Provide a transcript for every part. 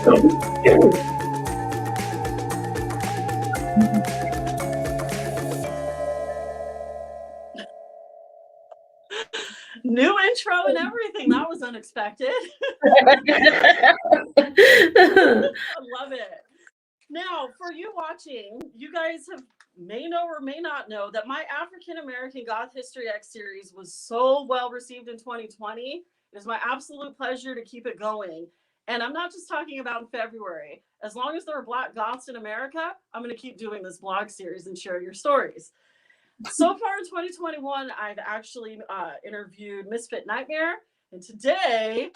New intro and everything. That was unexpected. I love it. Now, for you watching, you guys may know or may not know that my African American Goth History X series was so well received in 2020. It is my absolute pleasure to keep it going. And I'm not just talking about in February. As long as there are Black Goths in America, I'm going to keep doing this blog series and share your stories. So far in 2021, I've actually interviewed Misfit Nightmare. And today,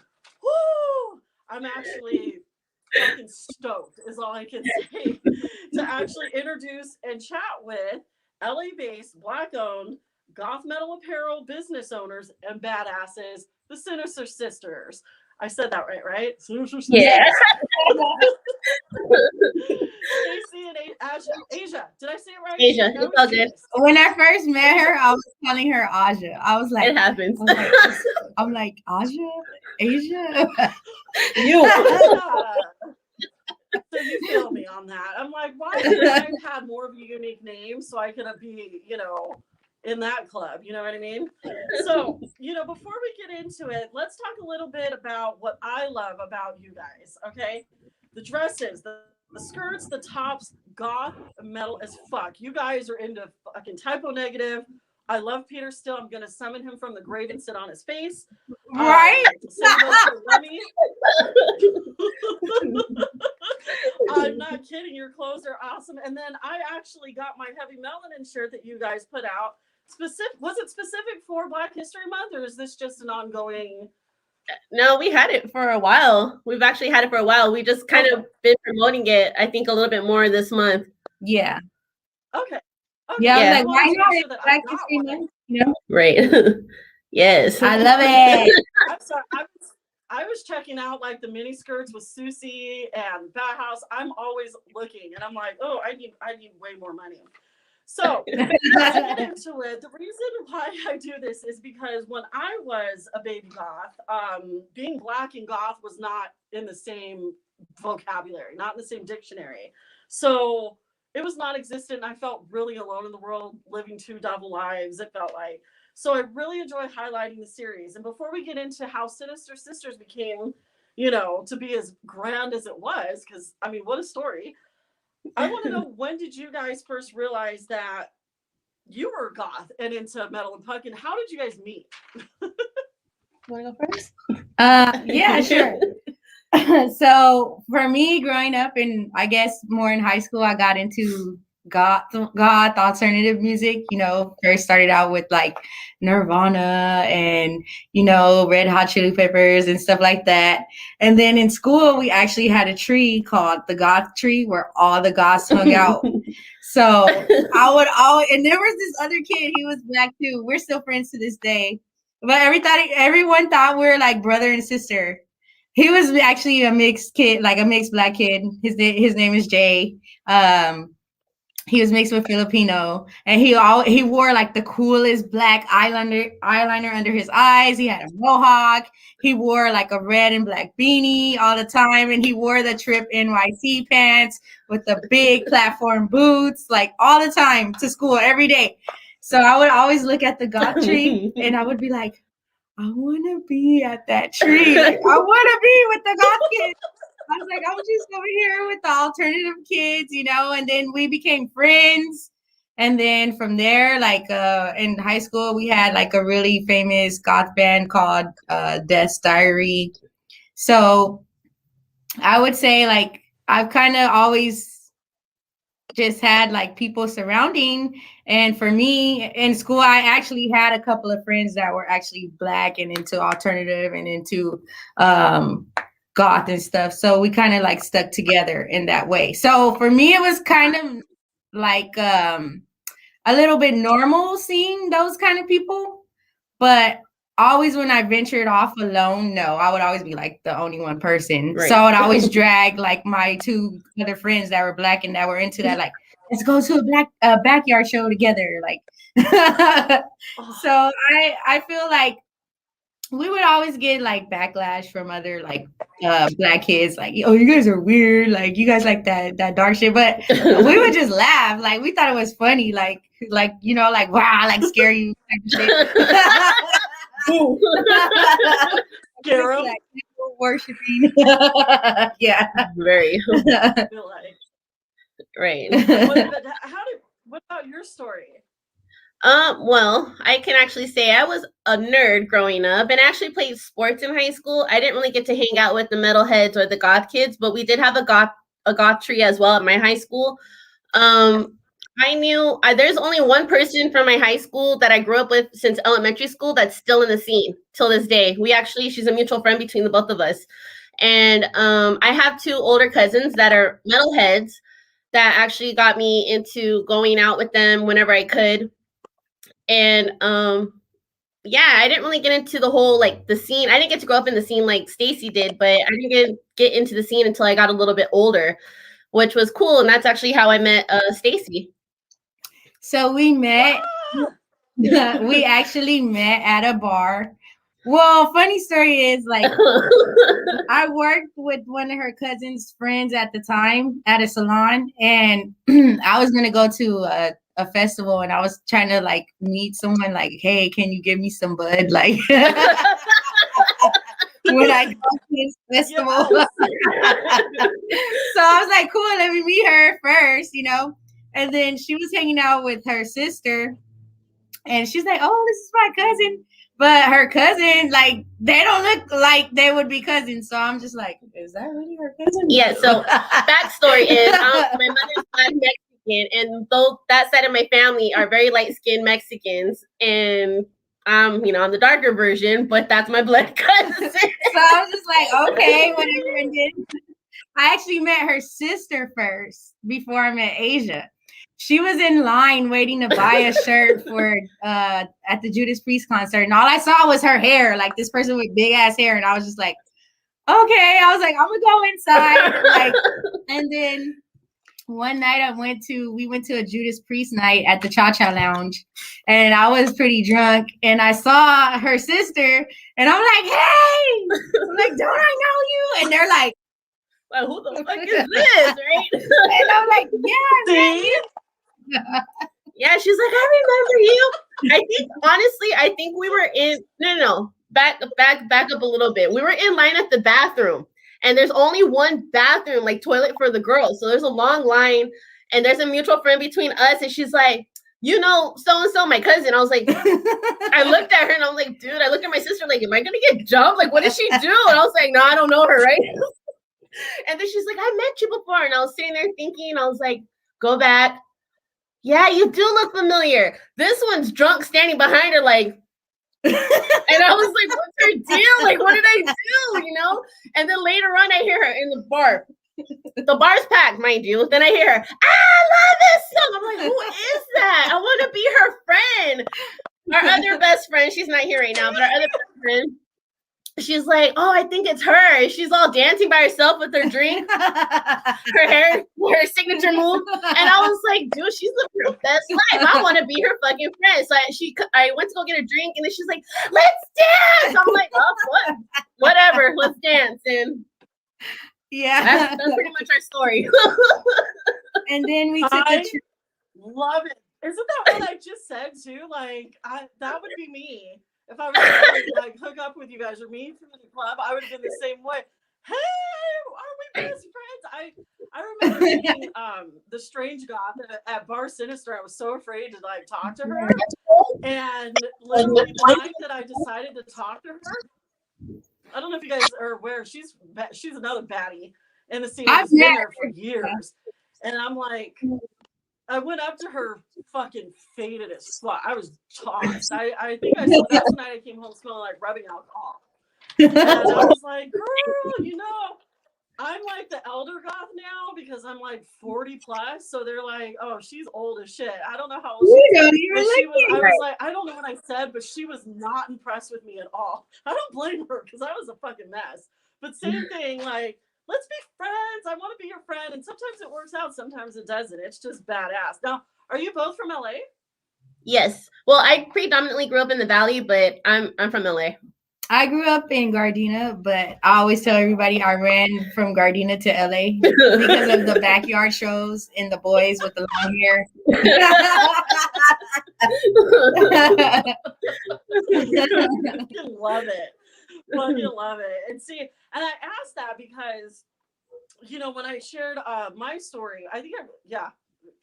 I'm actually fucking stoked is all I can say to actually introduce and chat with LA-based Black-owned Goth Metal Apparel business owners and badasses, the Sinister Sisters. I said that right? Sinister Sisters. Yeah. StACEy and Azja. Did I say it right? Azja, it's all good. When I first met her, I was calling her Azja. I was like, it happens. I'm like Azja, Azja. So you feel me on that. I'm like, why couldn't I have had more of a unique name so I could be, in that club, you know what I mean? So, before we get into it, let's talk a little bit about what I love about you guys, okay? The dresses, the skirts, the tops, goth metal as fuck. You guys are into fucking typo negative. I love Peter still. I'm going to summon him from the grave and sit on his face. Right? I'm not kidding. Your clothes are awesome. And then I actually got my Heavy Melanin shirt that you guys put out. Was it specific for Black History Month, or is this just an ongoing? No, we had it for a while. We've actually had it for a while. We just kind of been promoting it, I think, a little bit more this month. Yeah. Okay. Yeah, I was like, why not Black History Month? Right. Yes. I love it. I'm sorry. I was checking out like the mini skirts with StACEy and Bauhaus. I'm always looking, and I'm like, oh, I need way more money. So to get into it, the reason why I do this is because when I was a baby goth, being Black and goth was not in the same vocabulary, not in the same dictionary. So it was non-existent. I felt really alone in the world, living two double lives, it felt like. So I really enjoy highlighting the series. And before we get into how Sinister Sisters became, to be as grand as it was, because, what a story. I want to know, when did you guys first realize that you were goth and into metal and punk, and how did you guys meet? Want to go first? Yeah, sure. So for me, growing up, and I guess more in high school, I got into goth alternative music. First started out with like Nirvana and Red Hot Chili Peppers and stuff like that. And then in school we actually had a tree called the Goth Tree where all the goths hung out. So I would always, and there was this other kid, he was Black too. We're still friends to this day, but everyone thought we were like brother and sister. He was actually a mixed kid, like a mixed Black kid. His name is Jay. He was mixed with Filipino, and he wore like the coolest black eyeliner under his eyes. He had a mohawk. He wore like a red and black beanie all the time, and he wore the Trip NYC pants with the big platform boots, like all the time to school every day. So I would always look at the goth tree, and I would be like, I want to be at that tree. Like, I want to be with the goth kids. I was like, I'm just over here with the alternative kids, and then we became friends. And then from there, like in high school, we had like a really famous goth band called Death's Diary. So I would say like I've kind of always just had like people surrounding. And for me in school, I actually had a couple of friends that were actually Black and into alternative and into goth and stuff. So we kind of like stuck together in that way. So for me, it was kind of like a little bit normal seeing those kind of people. But always when I ventured off alone, I would always be like the only one person. Right. So I would always drag like my two other friends that were Black and that were into that, like, let's go to a Black backyard show together. Like, so I feel like we would always get like backlash from other like black kids, like, oh, you guys are weird, like you guys like that dark shit. But we would just laugh, like we thought it was funny, like you know, like wow, like scare you type of shit. Scare 'em. Like, worshiping. Yeah. Very I feel like. right. What about your story? Well, I can actually say I was a nerd growing up and actually played sports in high school. I didn't really get to hang out with the metalheads or the goth kids, but we did have a goth tree as well at my high school. I knew there's only one person from my high school that I grew up with since elementary school that's still in the scene till this day. She's a mutual friend between the both of us. And I have 2 older cousins that are metalheads that actually got me into going out with them whenever I could. And yeah, I didn't really get into the whole like the scene. I didn't get to grow up in the scene like StACEy did, but I didn't get into the scene until I got a little bit older, which was cool. And that's actually how I met StACEy. So we met. We actually met at a bar. Well, funny story is like I worked with one of her cousin's friends at the time at a salon, and I was gonna go to a festival, and I was trying to like meet someone like, hey, can you give me some bud? Like when I go to this festival. Yes. So I was like, cool, let me meet her first, you know. And then she was hanging out with her sister, and she's like, oh, this is my cousin. But her cousin, like, they don't look like they would be cousins. So I'm just like, is that really her cousin? Yeah, so backstory is my mother's Black Mexican, and though that side of my family are very light-skinned Mexicans, and I'm the darker version, but that's my blood cousin. So I was just like, okay, whatever. And then I actually met her sister first before I met Azja. She was in line waiting to buy a shirt for at the Judas Priest concert, and all I saw was her hair, like this person with big ass hair, and I was just like, okay. I was like, I'm gonna go inside, like, and then one night we went to a Judas Priest night at the Cha Cha Lounge, and I was pretty drunk, and I saw her sister, and I'm like, hey, I'm like, don't I know you? And they're like, well, who the fuck is this, right? And I'm like, yeah, See? Yeah, she's like, I remember you. I think we were in no. Back up a little bit. We were in line at the bathroom, and there's only one bathroom, like toilet for the girls. So there's a long line, and there's a mutual friend between us, and she's like, so and so, my cousin. I was like, I looked at her and I'm like, dude, I looked at my sister like, am I gonna get jumped? Like, what did she do? And I was like, no, I don't know her, right? And then she's like, I met you before. And I was sitting there thinking, I was like, go back. Yeah, you do look familiar. This one's drunk standing behind her like, and I was like, what's her deal? Like, what did I do? And then later on, I hear her in the bar. The bar's packed, mind you. Then I hear her, I love this song. I'm like, who is that? I want to be her friend. Our other best friend, she's not here right now, but our other best friend, she's like, oh, I think it's her. She's all dancing by herself with her drink, her hair, her signature move. And I was like, dude, she's living her best life. I want to be her fucking friend. So I went to go get a drink, and then she's like, let's dance. I'm like, oh, whatever, let's dance. And yeah, that's pretty much our story. And then we took a trip. Love it. Isn't that what I just said too? Like, that would be me. If I was to like hook up with you guys or meet through the club, I would have been the same way. Hey, are we best friends? I remember meeting the strange goth at Bar Sinister. I was so afraid to like talk to her, and literally the night that I decided to talk to her, I don't know if you guys are aware, she's another baddie in the scene. She's been there for years, and I'm like, I went up to her fucking faded as fuck. I was tossed. I think that's the night I came home smelling like rubbing alcohol. And I was like, girl, I'm like the elder goth now because I'm like 40 plus. So they're like, oh, she's old as shit. I don't know how old she is. I was like, I don't know what I said, but she was not impressed with me at all. I don't blame her because I was a fucking mess. But same thing, like, let's be friends. I want to be your friend. And sometimes it works out. Sometimes it doesn't. It's just badass. Now, are you both from LA? Yes. Well, I predominantly grew up in the Valley, but I'm from LA. I grew up in Gardena, but I always tell everybody I ran from Gardena to LA because of the backyard shows and the boys with the long hair. Love it. Fucking love it. And see, and I asked that because, when I shared my story, I think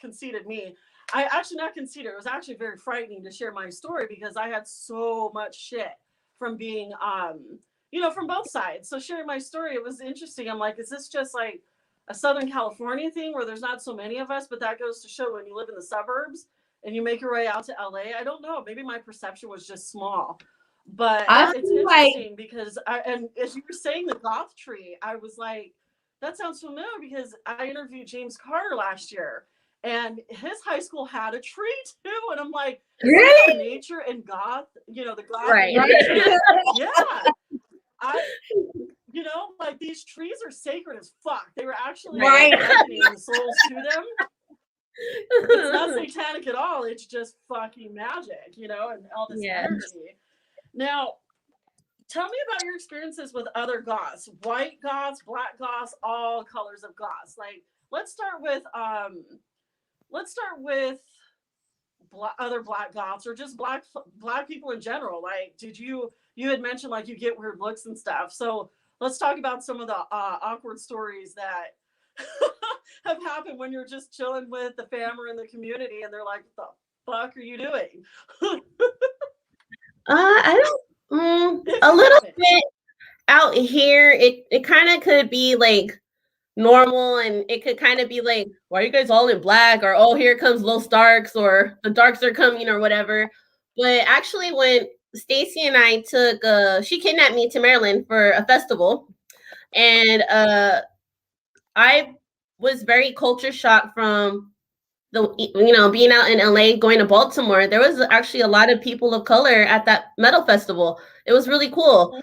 conceded me. I actually not conceded. It was actually very frightening to share my story because I had so much shit from being, from both sides. So sharing my story, it was interesting. I'm like, is this just like a Southern California thing where there's not so many of us? But that goes to show when you live in the suburbs and you make your way out to LA. I don't know. Maybe my perception was just small. But it's interesting because and as you were saying the goth tree, I was like, that sounds familiar because I interviewed James Carter last year and his high school had a tree too. And I'm like, really? Nature and goth, the goth. Right. Yeah. Like these trees are sacred as fuck. They were actually beckoning the souls to them. It's not satanic at all. It's just fucking magic, and all this energy. Now, tell me about your experiences with other goths, white goths, black goths, all colors of goths. Like, let's start with other black goths or just black people in general. Like, you had mentioned like you get weird looks and stuff. So let's talk about some of the awkward stories that have happened when you're just chilling with the fam or in the community and they're like, what the fuck are you doing? I don't. A little bit out here. It kind of could be like normal, and it could kind of be like, why are you guys all in black? Or oh, here comes Los Darks, or the Darks are coming, or whatever. But actually, when StACEy and I took, she kidnapped me to Maryland for a festival, and I was very culture shocked from being out in LA, going to Baltimore. There was actually a lot of people of color at that metal festival. It was really cool.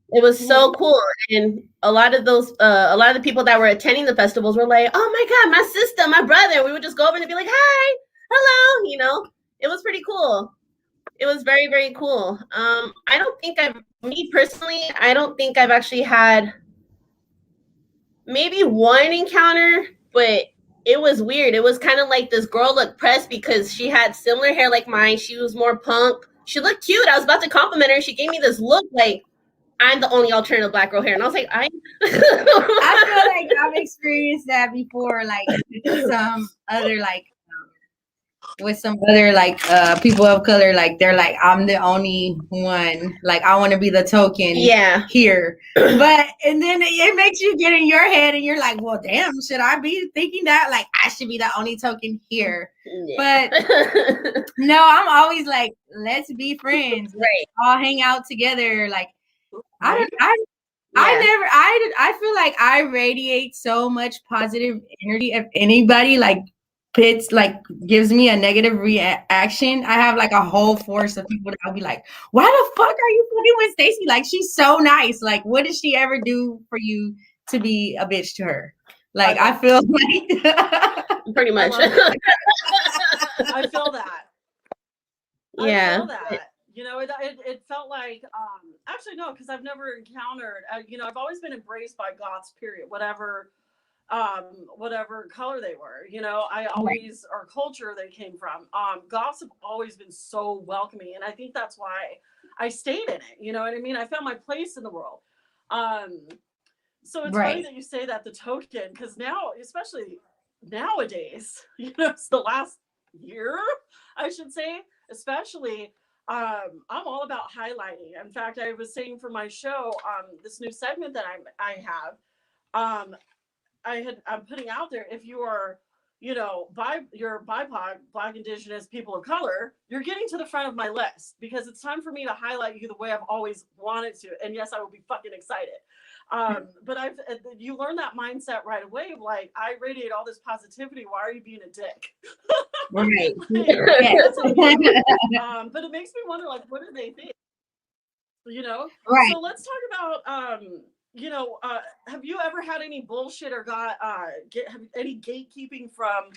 It was so cool. And a lot of the people that were attending the festivals were like, oh my God, my sister, my brother. We would just go over and be like, hi, hello. It was pretty cool. It was very, very cool. I don't think I don't think I've actually had maybe one encounter, but it was weird. It was kind of like this girl looked pressed because she had similar hair like mine. She was more punk. She looked cute. I was about to compliment her. She gave me this look like I'm the only alternative black girl here. And I was like, I feel like I've experienced that before, like some other with some other people of color, like they're like, I'm the only one, like I want to be the token here. And then it makes you get in your head and you're like, well, damn, should I be thinking that like I should be the only token here? But no, I'm always like, let's be friends, let's all hang out together. Like I feel like I radiate so much positive energy. If anybody gives me a negative reaction, I have like a whole force of people that I'll be like, why the fuck are you fucking with StACEy? Like, she's so nice. Like, what did she ever do for you to be a bitch to her? Like, I feel like pretty much. I feel that. Yeah. I feel that. It felt like, actually no, because I've never encountered, I've always been embraced by goths, period, whatever color they were, I always, or culture they came from. Goths have always been so welcoming, and I think that's why I stayed in it. You know what I mean? I found my place in the world. So it's funny that you say that, the token, because now, especially nowadays, it's the last year, I should say, especially. I'm all about highlighting. In fact, I was saying for my show, this new segment that I have, I'm putting out there, if you are, you're BIPOC, Black, Indigenous, people of color, you're getting to the front of my list because it's time for me to highlight you the way I've always wanted to. And yes, I will be fucking excited. But you learn that mindset right away. Like, I radiate all this positivity. Why are you being a dick? Right. But it makes me wonder, like, what do they think? Right. So let's talk about, have you ever had any bullshit or any gatekeeping from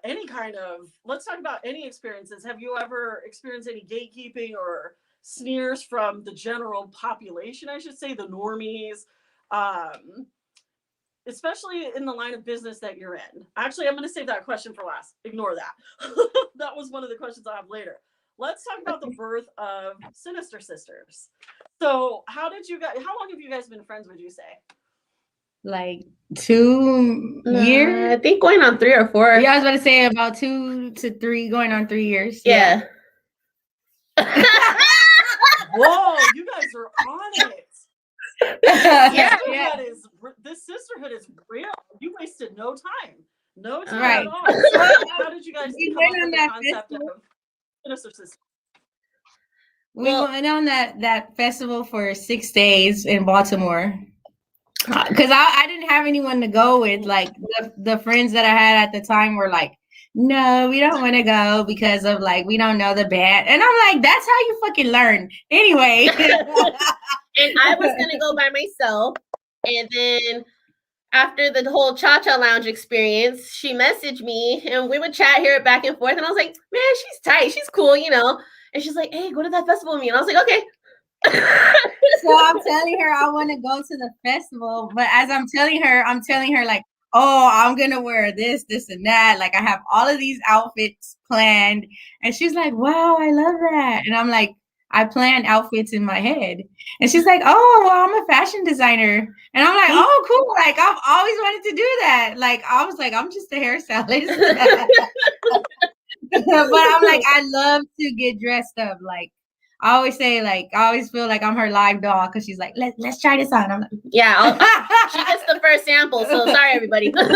any kind of, let's talk about any experiences. Have you ever experienced any gatekeeping or sneers from the general population, I should say, the normies, especially in the line of business that you're in? Actually, I'm going to save that question for last. Ignore that. That was one of the questions I have later. Let's talk about the birth of Sinister Sisters. So how long have you guys been friends, would you say? Like 2 years? I think going on 3 or 4. Yeah, I was about to say about 2 to 3, going on 3 years. Yeah. Whoa, you guys are on it. Yeah. This sisterhood is real. You wasted no time. No time Right. at all. So how did you guys We come up went on with the that concept festival. of Sinister Sisters? We went on that festival for 6 days in Baltimore. Because I didn't have anyone to go with. Like the friends that I had at the time were like, no, we don't want to go because of like we don't know the band. And I'm like, that's how you fucking learn. Anyway. And I was gonna go by myself. And then after the whole Cha-Cha Lounge experience, she messaged me and we would chat here back and forth. And I was like, man, she's tight. She's cool, you know. And she's like, hey, go to that festival with me. And I was like, okay. So I'm telling her I want to go to the festival, but as I'm telling her like, oh, I'm gonna wear this, and that. Like I have all of these outfits planned, and she's like, wow, I love that. And I'm like, I plan outfits in my head, and she's like, oh, well, I'm a fashion designer, and I'm like, oh, cool. Like I've always wanted to do that. Like I was like, I'm just a hairstylist, but I'm like, I love to get dressed up, like. I always say, like, I always feel like I'm her live doll because she's like, let's try this on. I'm like, yeah, she gets the first sample. So sorry, everybody. But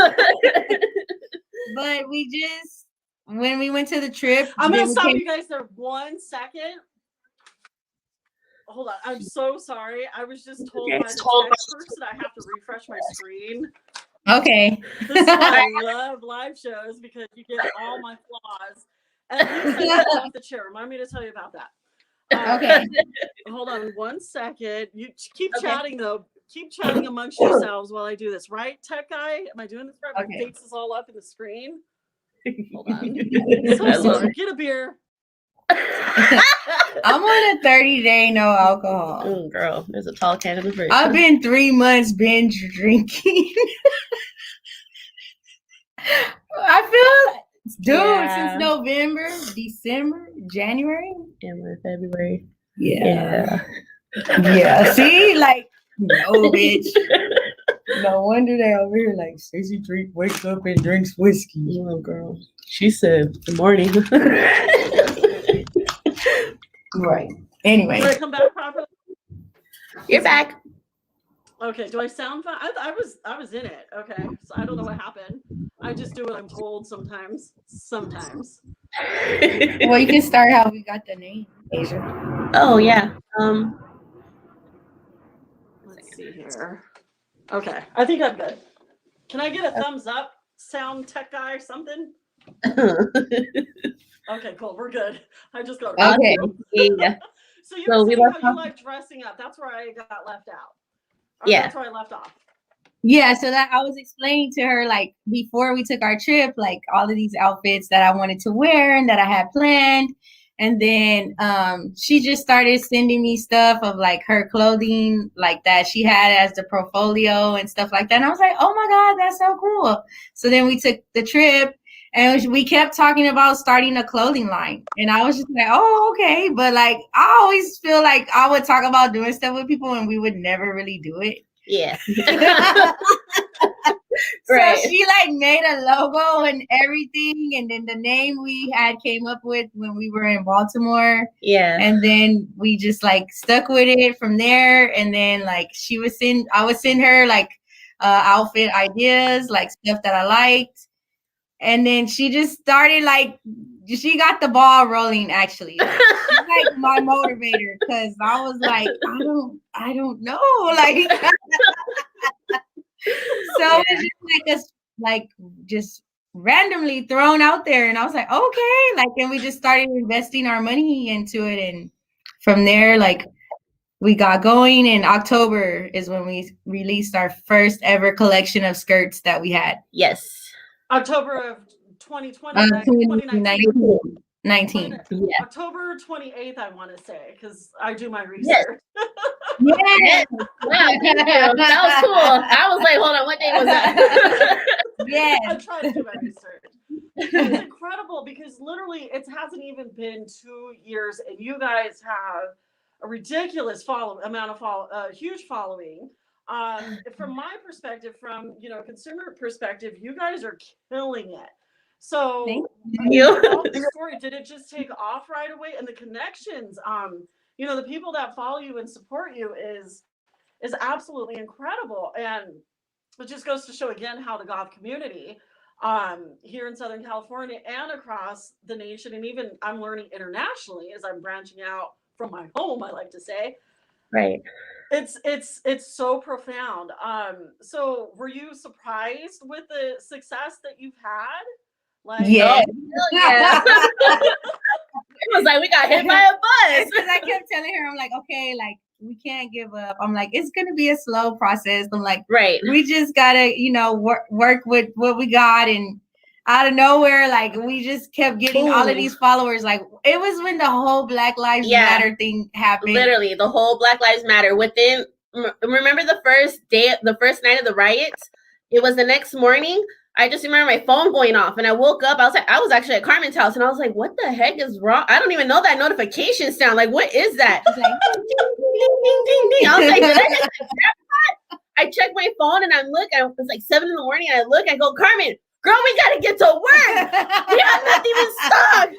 when we went to the trip, I'm going to stop you guys there 1 second. Hold on. I'm so sorry. I was just told by the tech person I have to refresh my screen. Okay. This is why I love live shows, because you get all my flaws. At least I fell off the chair. Remind me to tell you about that. Okay. Hold on 1 second. You keep chatting though. Keep chatting amongst yourselves while I do this. Right, tech guy? Am I doing this right? My face is all up in the screen. Hold on. So sorry. Get a beer. I'm on a 30-day no alcohol. Oh, girl, there's a tall can in the fridge. I've been 3 months binge drinking. I feel. Dude, since November, December, January, and February. Yeah. See, like, no, bitch. No wonder they over here like StACEy wakes up and drinks whiskey. Oh, girl. She said good morning. Right. Anyway. Did I come back properly? You're back. Okay. Do I sound fine? I was in it. Okay. So I don't know what happened. I just do what I'm told sometimes. Sometimes. Well, you can start how we got the name, Azja. Oh yeah. Let's see here. Okay. I think I'm good. Can I get a thumbs up, sound tech guy, or something? Okay, cool. We're good. I just got okay. Yeah. So you were saying how you like dressing up. That's where I got left out. Yeah. That's where I left off. Yeah, so that I was explaining to her, like, before we took our trip, like, all of these outfits that I wanted to wear and that I had planned. And then she just started sending me stuff of, like, her clothing, like, that she had as the portfolio and stuff like that. And I was like, oh, my God, that's so cool. So then we took the trip, and we kept talking about starting a clothing line. And I was just like, oh, okay. But, like, I always feel like I would talk about doing stuff with people and we would never really do it. Yeah. Right. So she like made a logo and everything, and then the name we had came up with when we were in Baltimore. Yeah. And then we just like stuck with it from there. And then like I would send her like outfit ideas, like stuff that I liked. And then she just started like she got the ball rolling actually. She's like my motivator, because I was like, I don't know. Like so it's just like just randomly thrown out there. And I was like, okay, like, and we just started investing our money into it. And from there, like we got going. In October is when we released our first ever collection of skirts that we had. Yes. October of 2020, 2019. 19. Yeah. October 28th, I want to say, because I do my research. Yes. Wow, thank you. That was cool. I was like, hold on, what day was that? Yes. I try to do my research. It's incredible because literally it hasn't even been 2 years, and you guys have a ridiculous huge following. From my perspective, from consumer perspective, you guys are killing it. So Thank you. the story, did it just take off right away? And the connections, the people that follow you and support you is absolutely incredible. And it just goes to show again how the goth community here in Southern California and across the nation, and even I'm learning internationally as I'm branching out from my home, I like to say. Right. It's so profound. So were you surprised with the success that you've had? Like, yeah. Yeah. It was like we got hit by a bus. Because I kept telling her, I'm like, okay, like we can't give up. I'm like, it's gonna be a slow process. I'm like, right. We just gotta, work with what we got, and out of nowhere, like we just kept getting all of these followers. Like it was when the whole Black Lives Matter thing happened. Literally, the whole Black Lives Matter. Remember the first night of the riots? It was the next morning. I just remember my phone going off, and I woke up. I was actually at Carmen's house, and I was like, "What the heck is wrong? I don't even know that notification sound. Like, what is that?" Like, ding, ding, ding, ding, ding. I was like, "Did I just that?" I checked my phone, and I look. It was like 7 a.m. And I look. I go, "Carmen, girl, we gotta get to work. We have nothing in stock."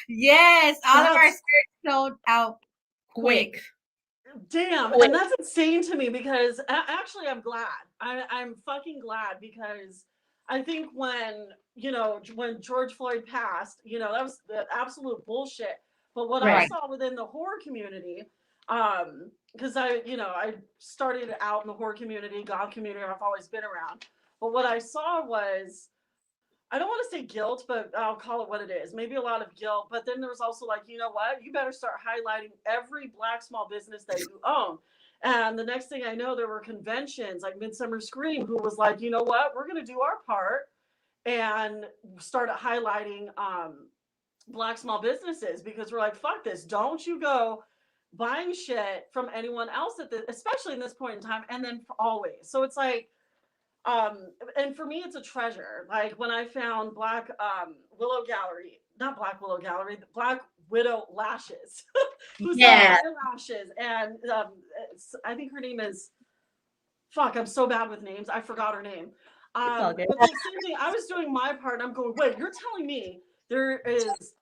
Yes, all of our skirts sold out quick. Damn, and that's insane to me because actually I'm glad. I'm fucking glad because I think when George Floyd passed, that was the absolute bullshit. But what I saw within the horror community, because I started out in the horror community, goth community, I've always been around. But what I saw was, I don't want to say guilt, but I'll call it what it is. Maybe a lot of guilt. But then there was also like, you know what? You better start highlighting every Black small business that you own. And the next thing I know, there were conventions like Midsummer Scream, who was like, you know what? We're going to do our part and started highlighting Black small businesses, because we're like, fuck this. Don't you go buying shit from anyone else especially in this point in time, and then for always. So it's like, and for me, it's a treasure. Like when I found Black Widow Lashes, who's lashes, and I think her name is. Fuck, I'm so bad with names. I forgot her name. But the same thing. I was doing my part, and I'm going, wait, you're telling me there is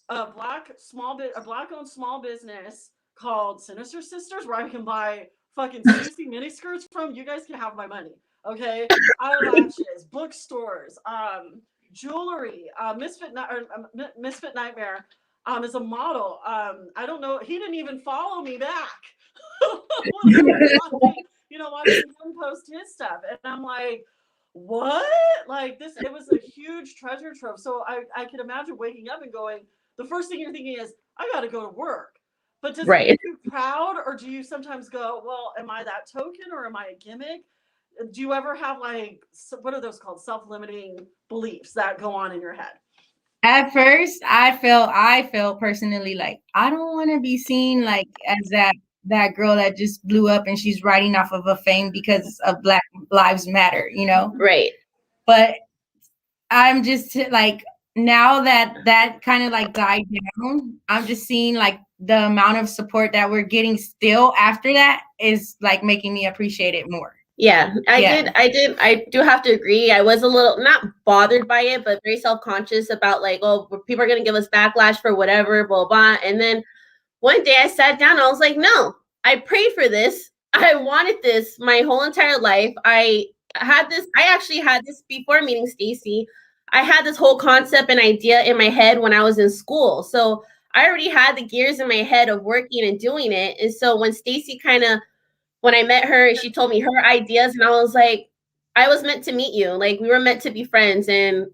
a Black-owned small business called Sinister Sisters where I can buy fucking StACEy miniskirts from? You guys can have my money. Okay, eyelashes, bookstores, jewelry, Misfit Nightmare is a model. I don't know. He didn't even follow me back. Watching him post his stuff, and I'm like, what? Like this? It was a huge treasure trove. So I can imagine waking up and going, the first thing you're thinking is, I got to go to work. But does it make you proud, or do you sometimes go, well, am I that token, or am I a gimmick? Do you ever have like, what are those called, self-limiting beliefs that go on in your head? At first, I felt personally like I don't want to be seen like as that girl that just blew up and she's riding off of a fame because of Black Lives Matter, Right. But I'm just like, now that kind of like died down, I'm just seeing like the amount of support that we're getting still after that is like making me appreciate it more. Yeah, I do have to agree. I was a little not bothered by it, but very self-conscious about like, oh, people are going to give us backlash for whatever, blah, blah. And then one day I sat down and I was like, no, I prayed for this. I wanted this my whole entire life. I actually had this before meeting StACEy. I had this whole concept and idea in my head when I was in school. So I already had the gears in my head of working and doing it. And so when StACEy when I met her, she told me her ideas, and I was like, I was meant to meet you. Like we were meant to be friends and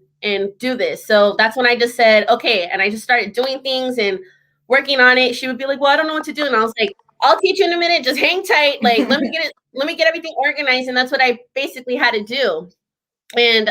do this. So that's when I just said, okay. And I just started doing things and working on it. She would be like, well, I don't know what to do. And I was like, I'll teach you in a minute. Just hang tight. Like, let me get everything organized. And that's what I basically had to do. And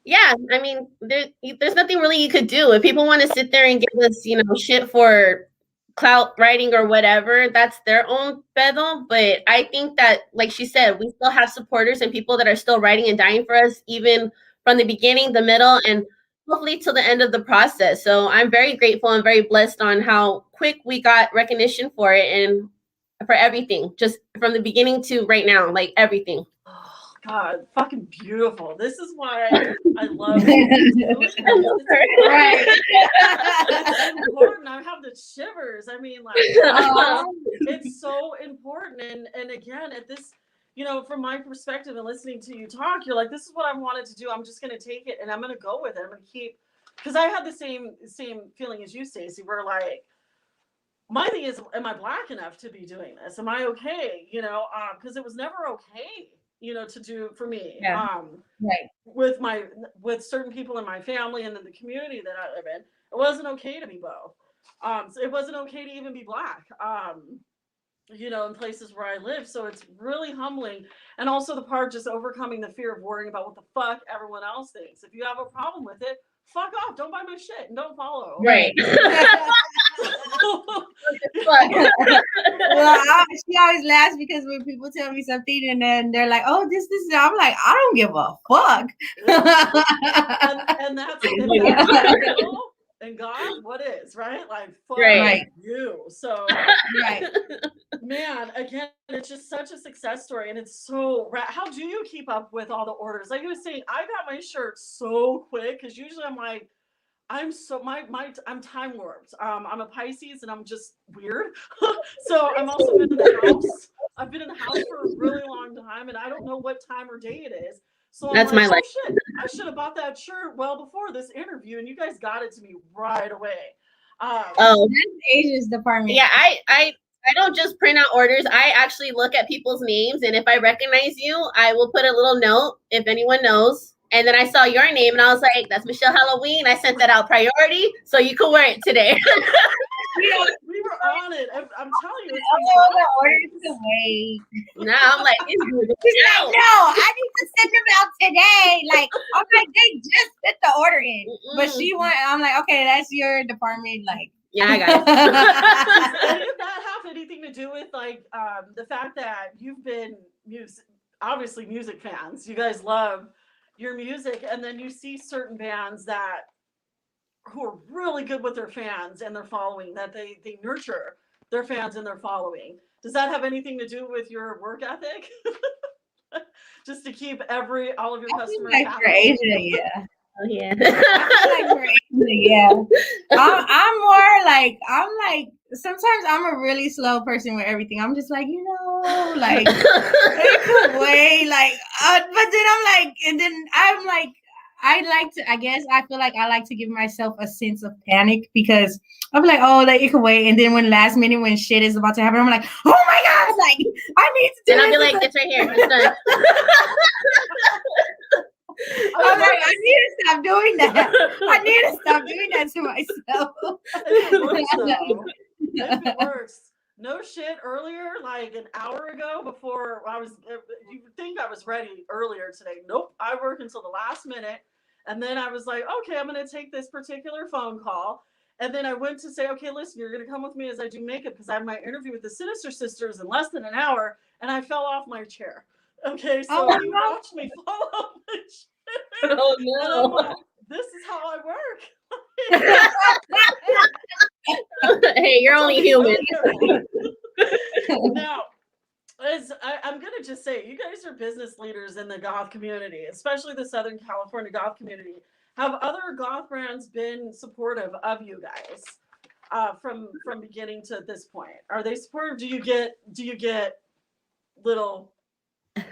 yeah, I mean, there's nothing really you could do. If people want to sit there and give us, shit for clout writing or whatever, that's their own pedo. But I think that, like she said, we still have supporters and people that are still writing and dying for us, even from the beginning, the middle, and hopefully till the end of the process. So I'm very grateful and very blessed on how quick we got recognition for it and for everything, just from the beginning to right now, like everything. Oh, God, fucking beautiful. This is why I love doing this. Right. It's important. I have the shivers. I mean, like, it's so important. And again, at this, from my perspective and listening to you talk, you're like, this is what I wanted to do. I'm just going to take it and I'm going to go with it. I'm going to keep, because I had the same feeling as you, StACEy, where like, my thing is, am I black enough to be doing this? Am I okay? Because it was never okay, to do for me. Yeah. Right. With certain people in my family and in the community that I live in, it wasn't okay to be both. So it wasn't okay to even be black. In places where I live. So it's really humbling. And also the part just overcoming the fear of worrying about what the fuck everyone else thinks. If you have a problem with it, fuck off. Don't buy my shit and don't follow. Right. Well, she always laughs because when people tell me something and then they're like, "Oh, this," I'm like, I don't give a fuck. and that's and God, what is, right? Like, fuck you. So, right. Man, again, it's just such a success story, and it's so. How do you keep up with all the orders? Like you were saying, I got my shirt so quick because usually I'm like, I'm time warped. I'm a Pisces and I'm just weird. So I'm also been in the house. I've been in the house for a really long time and I don't know what time or day it is. So I'm like, oh shit, I should have bought that shirt well before this interview and you guys got it to me right away. That's Asia's department. Yeah, I don't just print out orders. I actually look at people's names and if I recognize you, I will put a little note if anyone knows. And then I saw your name and I was like, that's Michelle Halloween. I sent that out priority so you could wear it today. We were on it. I'm telling you. Now I'm like, she's like, no, I need to send them out today. Like, I'm like, they just put the order in. But I'm like, okay, that's your department. Like, yeah, I got it. Did that have anything to do with like the fact that you've been obviously music fans? You guys love your music, and then you see certain bands who are really good with their fans and their following, that they nurture their fans and their following. Does that have anything to do with your work ethic? Just to keep all of your customers happy? For Asia, yeah. Oh yeah. Yeah. I'm more like, sometimes I'm a really slow person with everything. I'm just like, like, it could wait, like, but then I'm like, and then I'm like, I feel like I like to give myself a sense of panic because I'm like, oh, like it can wait. And then when last minute, when shit is about to happen, I'm like, oh my God, like I need to do it. And I'll be like, it's right here. It's done. I'm like, I need to stop doing that. I need to stop doing that to myself. If it works. No shit, earlier, like an hour ago before you would think I was ready earlier today. Nope, I work until the last minute. And then I was like, okay, I'm going to take this particular phone call. And then I went to say, okay, listen, you're going to come with me as I do makeup because I have my interview with the Sinister Sisters in less than an hour. And I fell off my chair. Okay, so you watched me fall off my chair. Oh, no. And I'm like, this is how I work. Hey, you're only human. Now, I'm going to just say, you guys are business leaders in the goth community, especially the Southern California goth community. Have other goth brands been supportive of you guys from beginning to this point? Are they supportive? Do you get little?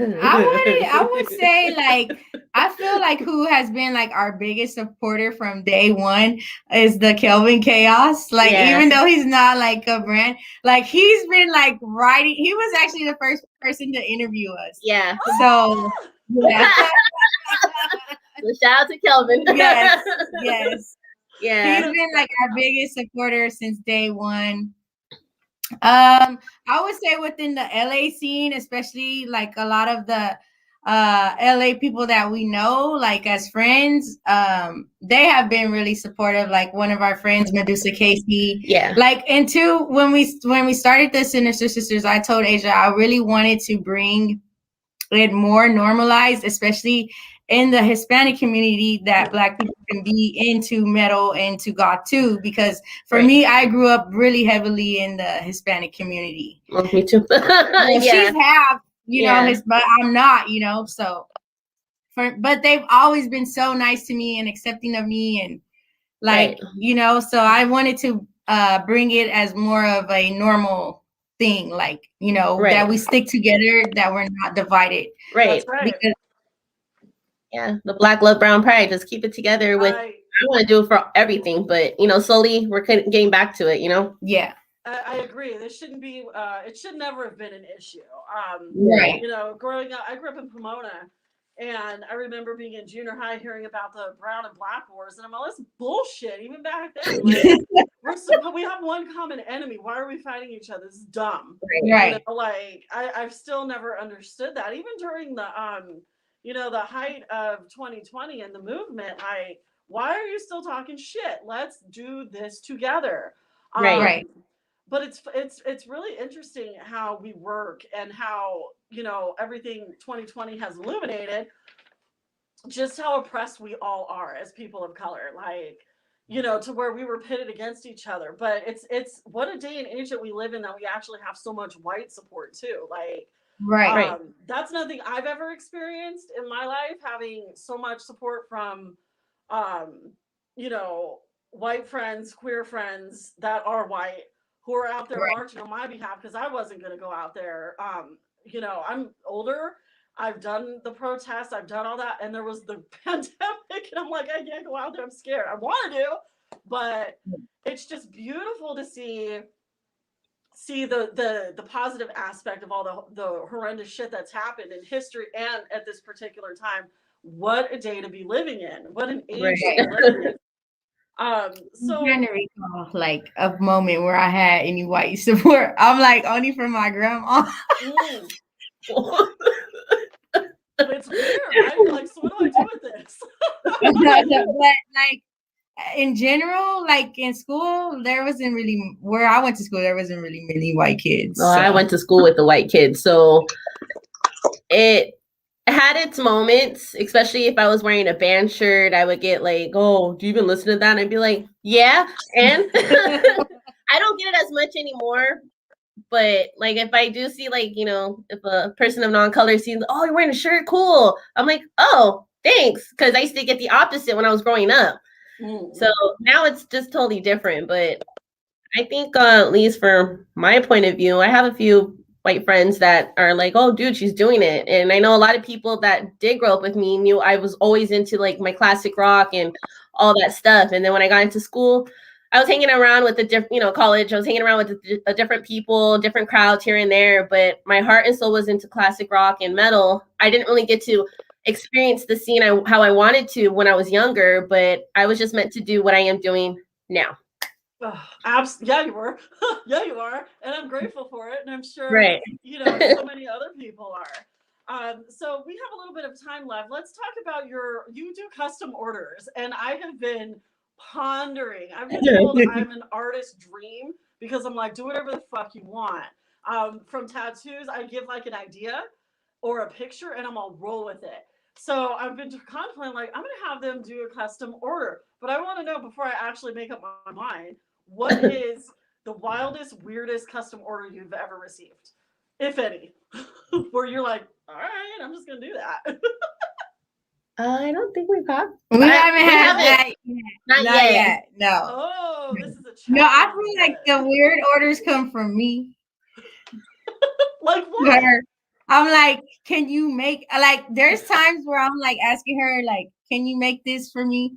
I would say, like, I feel like who has been like our biggest supporter from day one is the Kelvin Chaos. Like, even though he's not like a brand, like he's been like writing. He was actually the first person to interview us. Yeah. So yeah. So shout out to Kelvin. Yes. Yeah. He's been like our biggest supporter since day one. I would say within the LA scene, especially like a lot of the LA people that we know, like as friends, they have been really supportive. Like one of our friends, Medusa Casey. Yeah. Like, and two, when we started the Sinister Sisters, I told Azja I really wanted to bring it more normalized, especially in the Hispanic community, that Black people can be into metal and to goth too. Because for me, I grew up really heavily in the Hispanic community. Well, me too. Well, she's half, you know, but I'm not, you know. So, but they've always been so nice to me and accepting of me, and like, you know. So I wanted to bring it as more of a normal thing, like, you know, that we stick together, that we're not divided. Right. That's right. Because, the Black love, brown pride. Just keep it together. With I want to do it for everything, but you know, slowly we're getting back to it. You know. Yeah. I agree. This shouldn't be. It should never have been an issue. Right. You know, growing up, I grew up in Pomona, and I remember being in junior high hearing about the brown and black wars, and I'm like, that's bullshit. Even back then, like, we have one common enemy. Why are we fighting each other? This is dumb. Right. You know, like I've still never understood that. Even during the you know, the height of 2020 and the movement, like, why are you still talking shit? Let's do this together. Right. But it's really interesting how we work and how, you know, everything 2020 has illuminated just how oppressed we all are as people of color, like, you know, to where we were pitted against each other. But it's what a day and age that we live in, that we actually have so much white support too. Like, that's nothing I've ever experienced in my life, having so much support from you know, white friends, queer friends that are white, who are out there marching on my behalf, because I wasn't going to go out there. You know, I'm older. I've done the protests. I've done all that. And there was the pandemic. And I'm like, I can't go out there. I'm scared. I want to do. But it's just beautiful to see the positive aspect of all the horrendous shit that's happened in history and at this particular time. What a day to be living in. What an age to be living in. So I'm trying to recall like a moment where I had any white support. I'm like, only from my grandma. It's weird. I'm like, so what do I do with this? But like in general, like in school, there wasn't really, where I went to school, there wasn't really many white kids. Well, I went to school with the white kids, so it had its moments, especially if I was wearing a band shirt. I would get like, oh, do you even listen to that? And I'd be like, yeah. And I don't get it as much anymore. But like, if I do see, like, you know, if a person of non-color sees, oh, you're wearing a shirt, cool. I'm like, oh, thanks. Because I used to get the opposite when I was growing up. So now it's just totally different. But I think, at least for my point of view, I have a few white friends that are like, oh, dude, she's doing it. And I know a lot of people that did grow up with me knew I was always into like my classic rock and all that stuff. And then when I got into school, I was hanging around with the different, you know, college. I was hanging around with the different people, different crowds here and there. But my heart and soul was into classic rock and metal. I didn't really get to experience the scene how I wanted to when I was younger, but I was just meant to do what I am doing now. Yeah, you were. Yeah, you are. And I'm grateful for it. And I'm sure, you know, so many other people are. So we have a little bit of time left. Let's talk about you do custom orders. And I have been pondering. I've been told I'm an artist dream, because I'm like, do whatever the fuck you want. From tattoos, I give like an idea or a picture and I'm gonna roll with it. So I've been contemplating, like, I'm gonna have them do a custom order. But I want to know, before I actually make up my mind, what is the wildest, weirdest custom order you've ever received, if any? Where you're like, all right, I'm just gonna do that. I don't think we've had. We haven't had that yet. Not yet. No. Oh, this is a challenge. No, I feel like the weird orders come from me. Like what? I'm like, can you make, like, there's times where I'm like asking her, like, can you make this for me?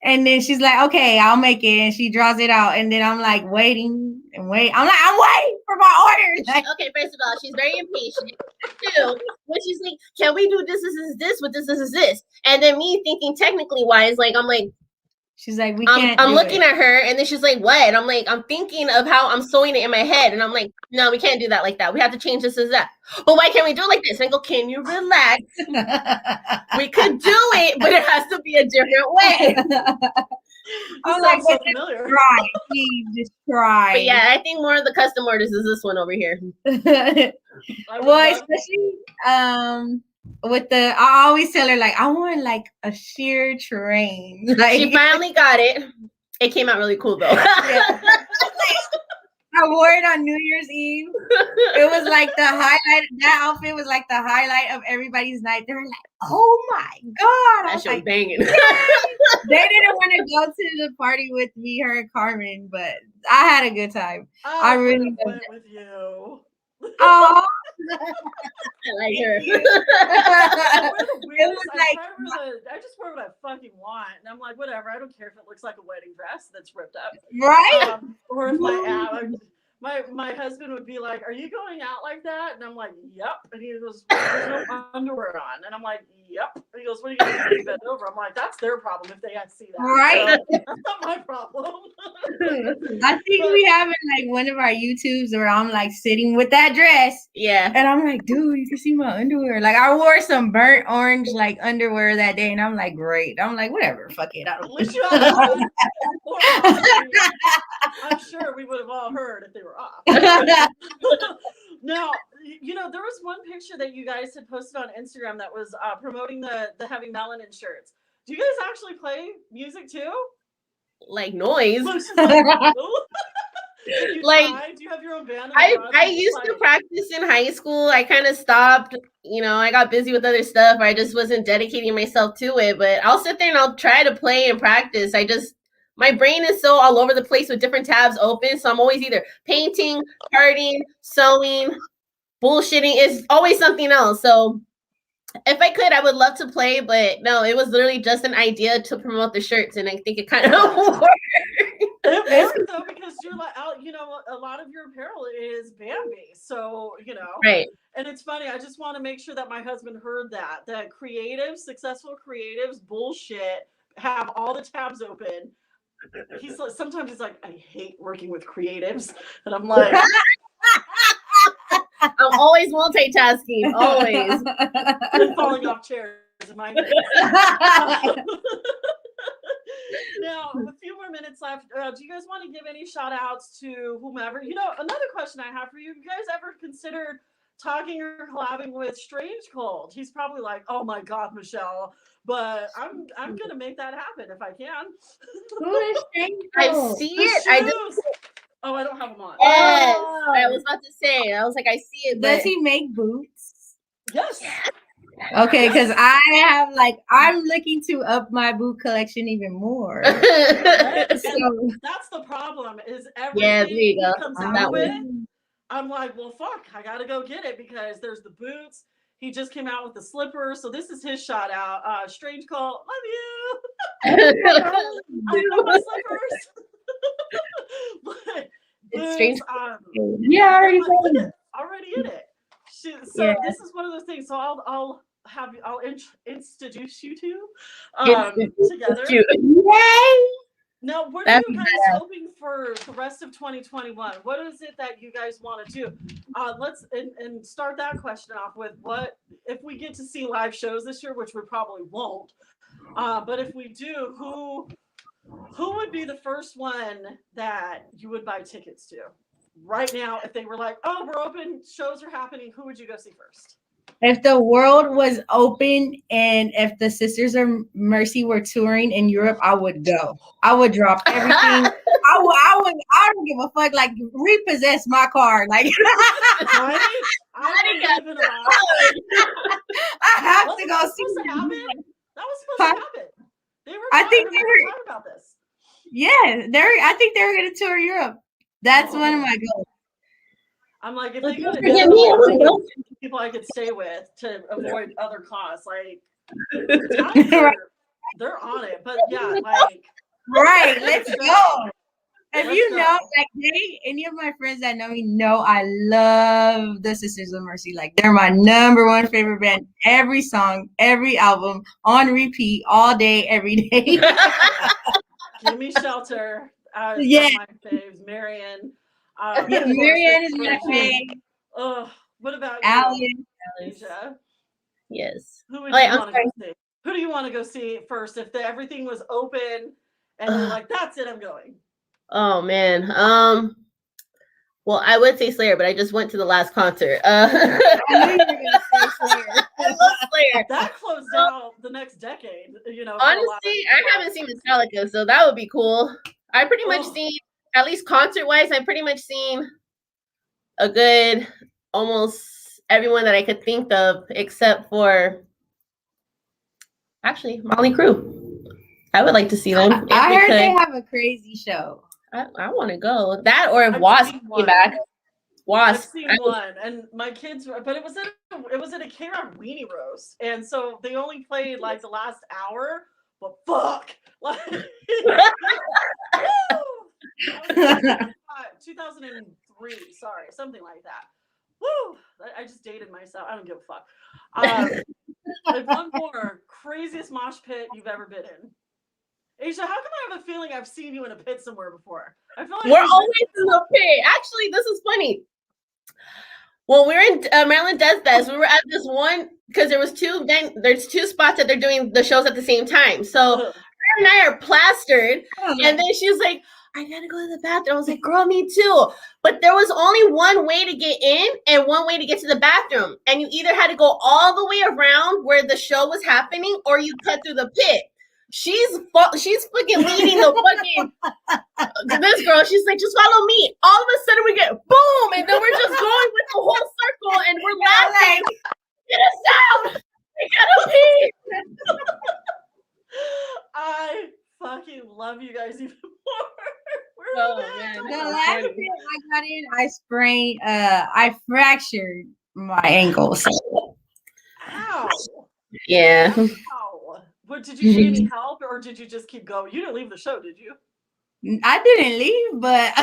And then she's like, okay, I'll make it. And she draws it out. And then I'm like waiting and wait. I'm like, I'm waiting for my orders. Like, okay, first of all, she's very impatient. Two, when she's like, can we do this with this? And then me thinking technically wise, like, I'm like, She's like, we can't. I'm looking at her, and then she's like, what? And I'm like, I'm thinking of how I'm sewing it in my head, and I'm like, no, we can't do that like that. We have to change this as that. But why can't we do it like this? And I go, can you relax? We could do it, but it has to be a different way. I'm like, so familiar. Try, please, just try. But yeah, I think more of the custom orders is this one over here. Well, especially with the, I always tell her like, I want like a sheer train. Like, she finally got it. It came out really cool though. Yeah. I wore it on New Year's Eve. It was like the highlight. That outfit was like the highlight of everybody's night. They were like, "Oh my god!" I That was shit was like, banging. they didn't want to go to the party with me, her, and Carmen, but I had a good time. I really went with you. Oh, I like her. It was like, I just wear what I fucking want, and I'm like, whatever. I don't care if it looks like a wedding dress that's ripped up, right? or if my husband would be like, "Are you going out like that?" And I'm like, "Yep." And he goes, "There's no underwear on," and I'm like, "Yep." And he goes, "What are you going to do? Bend over?" I'm like, "That's their problem if they see that, Right? So, that's not my problem." I think we have it like one of our YouTubes where I'm like sitting with that dress. Yeah. And I'm like, dude, you can see my underwear. Like, I wore some burnt orange like underwear that day, and I'm like, great. I'm like, whatever, fuck it. I At least you have one. I'm sure we would have all heard if they were off. Now, there was one picture that you guys had posted on Instagram that was promoting the Heavy Melanin shirts. Do you guys actually play music too? Like noise. Like, do you have your own band? I used to practice in high school. I kind of stopped. I got busy with other stuff. I just wasn't dedicating myself to it. But I'll sit there and I'll try to play and practice. My brain is so all over the place with different tabs open. So I'm always either painting, partying, sewing, bullshitting. It's always something else. So if I could, I would love to play. But no, it was literally just an idea to promote the shirts. And I think it kind of worked. It worked though, because you're like, a lot of your apparel is band based. So, Right. And it's funny. I just want to make sure that my husband heard that successful creatives bullshit have all the tabs open. Sometimes he's like, I hate working with creatives. And I'm like, I'm always multitasking, always. I'm falling off chairs in my case. Now, a few more minutes left. Do you guys want to give any shout outs to whomever? Another question I have for you. Have you guys ever considered talking or collabing with Strange Cold? He's probably like, oh my God, Michelle. But I'm gonna make that happen if I can. Who is Strange I Cold? see it. Oh, I don't have them on. Yes, I was about to say. I was like, I see it. Does he make boots? Yes. Okay, because I'm looking to up my boot collection even more. And that's the problem. Is everything he comes out with, I'm like, well, fuck, I gotta go get it, because there's the boots. He just came out with the slippers, so this is his shout out. Strange Call, love you. I love my slippers. But It's Strange. Yeah, already in it. So this is one of those things. So I'll introduce you two together. Yay! Now, what are you guys hoping for the rest of 2021? What is it that you guys want to do? Let's start that question off with, what if we get to see live shows this year, which we probably won't. But if we do, who would be the first one that you would buy tickets to right now? If they were like, oh, we're open, shows are happening, who would you go see first? If the world was open and if the Sisters of Mercy were touring in Europe, I would go. I would drop everything. I don't give a fuck. Like, repossess my car. Like, I have to go see them. That was supposed to happen. They were. I think they were talking about this. Yeah, I think they were going to tour Europe. That's one of my goals. I'm like, if they go to people I could stay with to avoid other costs, like, they're on it. But yeah, like, right, let's go. If any of my friends that know me know I love the Sisters of Mercy. Like, they're my number one favorite band. Every song, every album, on repeat, all day, every day. Gimme Shelter. Yeah. One of my faves. Marion. Yeah, Marianne is my fave. What about Alice. you, Azja? Yes. Who would you want to go see? Who do you want to go see first? If everything was open and you're like, that's it, I'm going. Oh man. Well, I would say Slayer, but I just went to the last concert. I knew you were gonna say Slayer. I love Slayer. That closed out the next decade. You know. Honestly, I haven't seen Metallica, so that would be cool. I pretty much seen, at least concert-wise, I've pretty much seen a good almost everyone that I could think of, except for actually Motley Crue. I would like to see them. I heard they have a crazy show. I want to go. That or if Wasp came back. Wasp. I've seen one, and my kids were, but it was at a K-Rock weenie roast, and so they only played like the last hour. But fuck, like 2003, sorry, something like that. Woo! I just dated myself. I don't give a fuck. Like one more craziest mosh pit you've ever been in. Azja, how come I have a feeling I've seen you in a pit somewhere before? I feel like we're always in the pit. Actually, this is funny. Well, we're in Maryland Death Fest. We were at this one because there's two spots that they're doing the shows at the same time. So her and I are plastered, and then she was like, I gotta go to the bathroom. I was like, girl, me too. But there was only one way to get in and one way to get to the bathroom. And you either had to go all the way around where the show was happening or you cut through the pit. She's fucking leading the fucking this girl. She's like, just follow me. All of a sudden we get boom, and then we're just going with the whole circle, and we're laughing. Get us out! We gotta pee. I fucking love you guys even more. Oh man, The last pit I got in, I fractured my ankle. So. Ow! Yeah. Ow! What, did you get any help, or did you just keep going? You didn't leave the show, did you? I didn't leave, but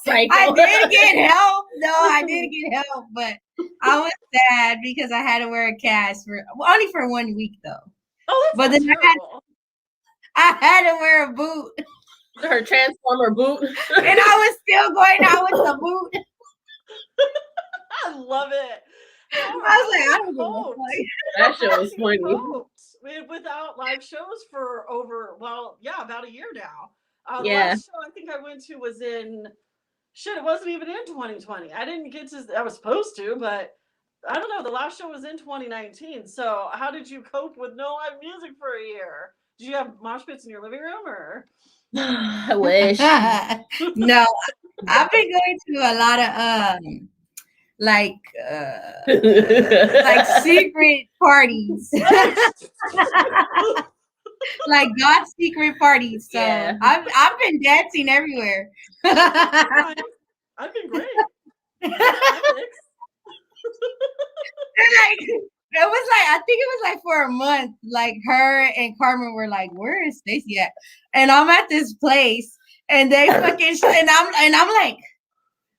I did get help. No, I did get help, but I was sad because I had to wear a cast only for 1 week though. Oh, that's but then I had to wear a boot. Her transformer boot. And I was still going out with the boot. I love it. I was like, I don't know. That show was funny. Without live shows for about a year now. The Yeah. last show I think I went to was it wasn't even in 2020. I didn't get to, I was supposed to, but I don't know. The last show was in 2019. So how did you cope with no live music for a year? Did you have mosh pits in your living room or? I wish. No, I've been going to a lot of like secret parties. Like Goth secret parties. So yeah. I've been dancing everywhere. I've been great. I think it was like for a month, like her and Carmen were like, where is StACEy at? And I'm at this place and they fucking and I'm like,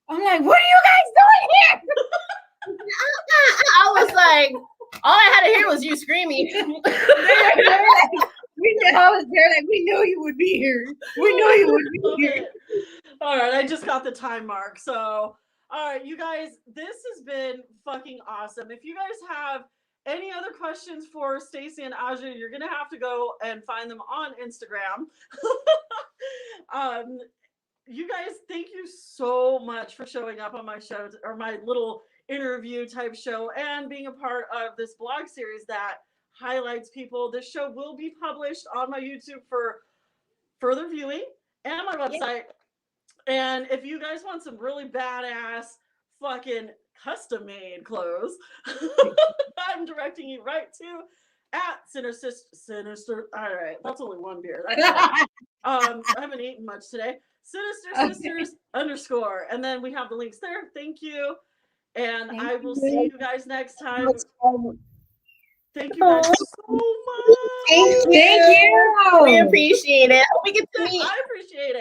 what are you guys doing here? I was like, all I had to hear was you screaming. I was there, like, we knew you would be here. We knew you would be here. All right, I just got the time mark. So, all right, you guys, this has been fucking awesome. If you guys have any other questions for StACEy and Azja, you're gonna have to go and find them on Instagram. You guys, thank you so much for showing up on my show, or my little interview type show, and being a part of this blog series that highlights people. This show will be published on my YouTube for further viewing and my website. Yeah. And if you guys want some really badass fucking custom made clothes, I'm directing you right to @Sinister. All right, that's only one beer. I haven't eaten much today. Sinister Sisters _ and then we have the links there. Thank you, and I will see you guys next time. Thank you guys so much. Thank you. We appreciate it. Hope we get to meet. I appreciate it.